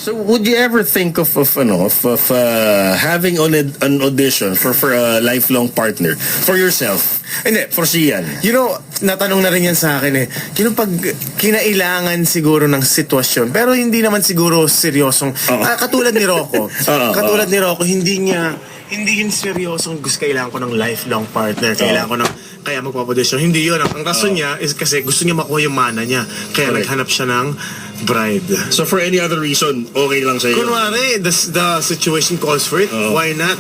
So would you ever think of having an audition for a lifelong partner for yourself? Hindi. For Sian. You know, natanong na rin yan sa akin eh. You know, pag kinailangan siguro ng sitwasyon, pero hindi naman siguro seryosong, katulad ni Rocco. Katulad ni Rocco, hindi yun seryosong gusto kailangan ko ng lifelong partner. Kailangan ko ng, kaya magpapadisyon. Hindi yun. Ang rason niya is kasi gusto niya makuha yung mana niya. Kaya naghanap siya ng bride. So for any other reason, okay lang sa'yo? Kunwari, the situation calls for it, why not?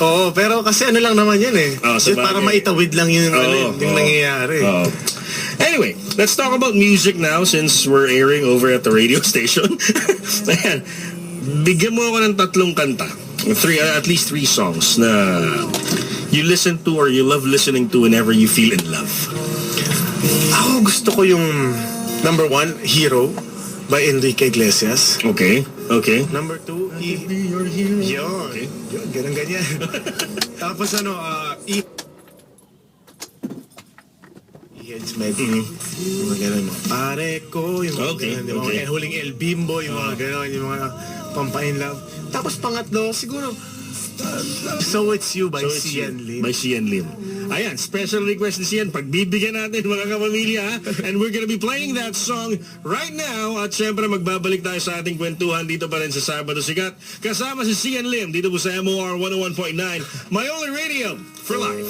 Oo, pero kasi ano lang naman yan eh. Just para maitawid lang yung nangyayari. Anyway, let's talk about music now since we're airing over at the radio station. Ayan, bigyan mo ako ng 3 kanta. At least 3 songs na you listen to or you love listening to whenever you feel in love. Ako gusto ko yung number 1, Hero by Enrique Iglesias. Okay. Number 2, Yun. Okay. Yun, ganyan. Tapos Heads Med. Yung mga ganun, mga pare ko, yung mga ganun, yung mga huling El Bimbo, yung mga ganun, yung mga pampain love. Tapos pangatlo, siguro, So It's You by Sian Lim. By Sian Lim. Ayan, special request ni Sian. Pagbibigyan natin mga kapamilya. And we're gonna be playing that song right now. At syempre magbabalik tayo sa ating kwentuhan dito pa rin sa Sabado Sikat. Kasama si Sian Lim dito po sa MOR 101.9. My only radio for life.